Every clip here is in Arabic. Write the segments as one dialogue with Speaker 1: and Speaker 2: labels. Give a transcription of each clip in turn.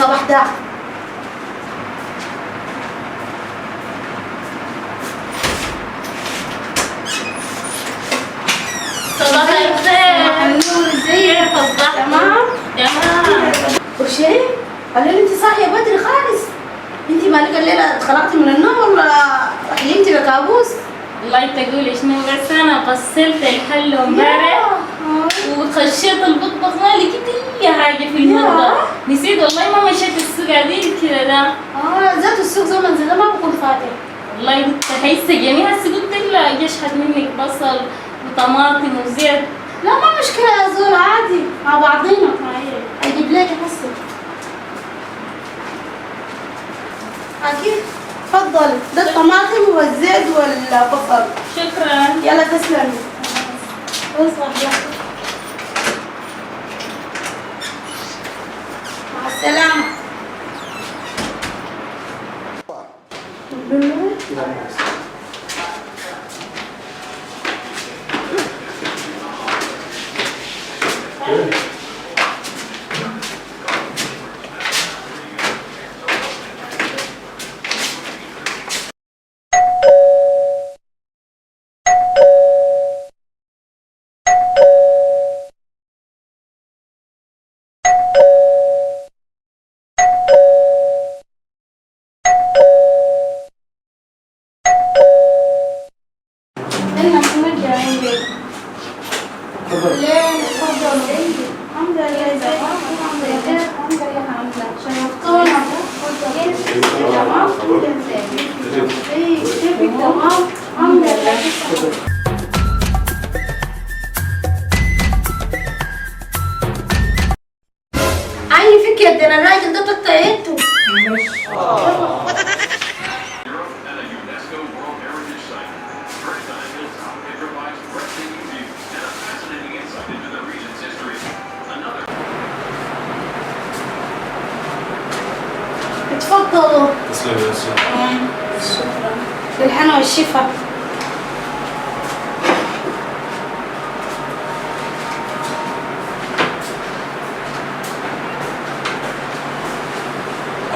Speaker 1: الصباح ده؟
Speaker 2: صباح الخير.
Speaker 1: صباح النور، ازيك؟
Speaker 2: كيف الصحة؟
Speaker 1: تمام؟
Speaker 2: تمام.
Speaker 1: وشي؟ قالوا لي انت صاحيه بدري خالص. انت مالك الليله اتخلقتي من النوم ولا حلمتي بكابوس؟
Speaker 2: والله تقولي شنو، بس انا غسلت الحل امبارح وخشيت المطبخ ما لقيت اي حاجه في المطبخ. نسيت والله ما مشيت السوق عديل كذا ده.
Speaker 1: ذات السوق زمن زي ده ما بكون فاتح.
Speaker 2: والله قلت حيسجني هسه، قلت لا اجي اشحت منك بصل وطماطم وزيت.
Speaker 1: لا ما مشكله يا زول، عادي مع بعضينا. اجيب لك هسه. اكيد. تفضلي، ده الطماطم والزيت والبصل.
Speaker 2: شكرا.
Speaker 1: يلا تسلمي. اصبح. مع السلامة. الحمد لله. الحمد لله. شرفتونا. تمام. كيفك؟ تمام. الحمد لله. عيني فيك يا دينا، الراجل ده تطيته. اتفضلوا.
Speaker 3: تسلم يا استاذ.
Speaker 1: شكرا. بالهنا والشفا.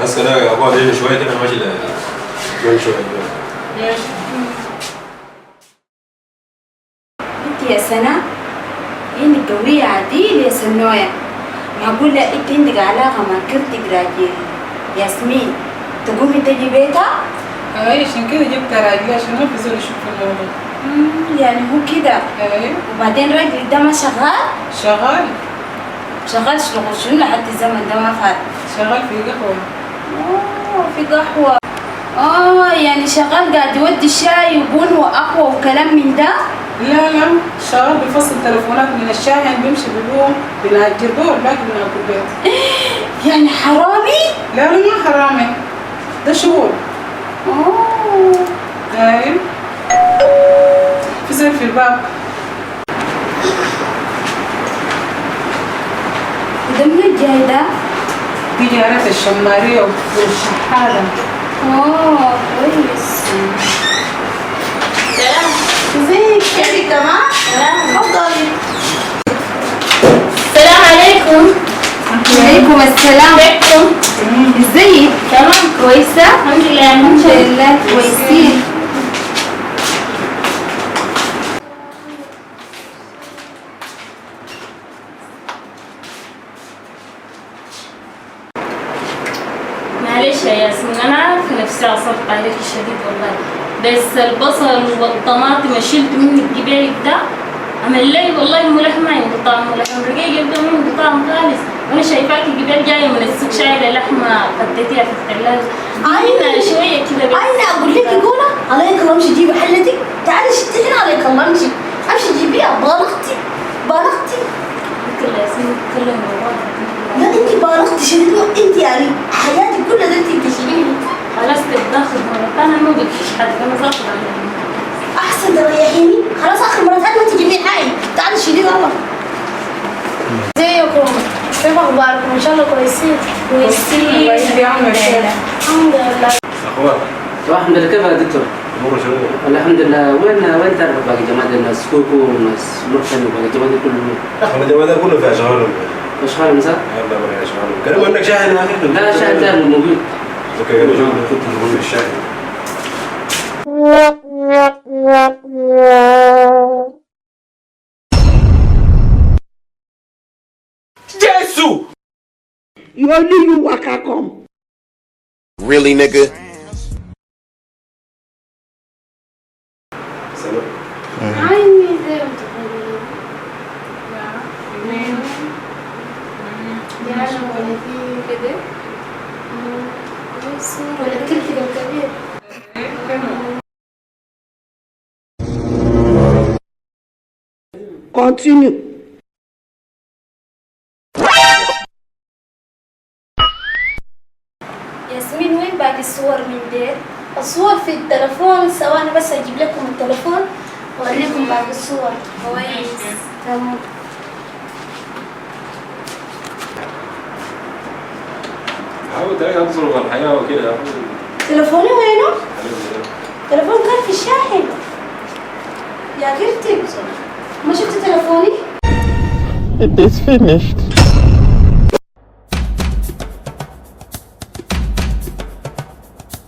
Speaker 3: هسه لا ابغى اجي شويه كده ماشي شويه.
Speaker 4: انت يا سنة انك قوية عديل يا سنوية. معقول لا انت عندك علاقة مع كرتك راجل ياسمين تقومي تجي بيتها؟
Speaker 5: اي عشان كده جبت راجل عشان ما في زول يشوف الموضوع.
Speaker 4: يعني هو كده.
Speaker 5: اي
Speaker 4: وبعدين راجل ده ما شغال؟
Speaker 5: شغال
Speaker 4: شغال شنو لحد الزمن ده ما فات؟
Speaker 5: شغال في قهوة.
Speaker 4: في قهوة. يعني شغال قاعد يودي الشاي وبن وقهوة وكلام من ده؟
Speaker 5: لا شغال بفصل تليفونات من الشاي، يعني بيمشي باليوم بنأجر به والباقي بناكل بيت.
Speaker 4: يعني حرامي؟
Speaker 5: لا ما حرامي، ده شغل. اي في زول في الباب.
Speaker 4: وده من الجاي ده؟
Speaker 5: دي جارات الشمارية والشحالة.
Speaker 4: كويس.
Speaker 2: سلام.
Speaker 1: ازيك؟ كيفك؟ تمام؟ تفضلي.
Speaker 2: السلام عليكم.
Speaker 4: عليكم السلام.
Speaker 2: كيفكم؟
Speaker 4: ازيك؟
Speaker 2: تمام.
Speaker 4: كويسة؟
Speaker 2: الحمد لله.
Speaker 4: الحمد لله كويسين.
Speaker 2: معلش يا ياسمين، انا عارفه نفسي عصبت عليك شديد والله، بس البصل والطماطم شلت منك جبالك ده عمل لي والله الملح ما عنده طعم، ولحم رقيق يبدا ما عنده طعم خالص، وانا شايفاكي جبال جايه من السوق شايله لحمه قديتيها في الثلاجه. عايزه شويه كده بس.
Speaker 1: عايزة اقول لك يقولها عليك الله امشي جيبي حلتك. تعالي شدي هنا عليك الله امشي. امشي جيبيها. بالغتي.
Speaker 2: كل ياسمين تتكلم والله.
Speaker 1: لا انت بالغتي شديد. انت يعني حياتك كلها ده انت بتشيليني.
Speaker 2: خلاص تتدخل مرة ثانية ما قلتش حد، انا ظابطه عليك.
Speaker 1: احسن تريحيني. خلاص اخر مرة ثانية ما تجيبي حاجة. تعالي شيلي والله. ازيكم؟ كيف اخباركم؟ ان شاء الله كويسين.
Speaker 5: الله يسلمك.
Speaker 1: الحمد لله.
Speaker 3: اخبار
Speaker 6: الحمد لله. كيف يا دكتور؟
Speaker 3: امور شنو؟
Speaker 6: الحمد لله. وين تعرف باقي جماعه الناس كوكو وناس مرسل وباقي جماعه كلهم؟
Speaker 3: احنا الجماعه ده كله في شغال.
Speaker 6: مشغول المساء؟
Speaker 3: يلا بقى يا شباب كلام انك شاحن يا اخي
Speaker 6: لا شاحن ثاني موجود.
Speaker 3: اوكي انا شغل كنت بقول الشاحن جيسو
Speaker 7: You only you waka come.
Speaker 8: Really, nigga?
Speaker 3: سلام
Speaker 1: عيني زي ما تقولين يا عشان ولا في كده ولا كلتي كبير
Speaker 7: Continue.
Speaker 4: ياسمين وين باقي الصور من ديل؟
Speaker 1: الصور في التلفون ثواني بس اجيب لكم التلفون واوريكم باقي الصور
Speaker 4: كويس.
Speaker 1: تمام
Speaker 3: حاول تلاقي انظر الحياه وكده
Speaker 1: تلفوني وينه؟ تلفون كان في الشاحن يا كرتي ما شفت تلفوني؟
Speaker 7: It is finished.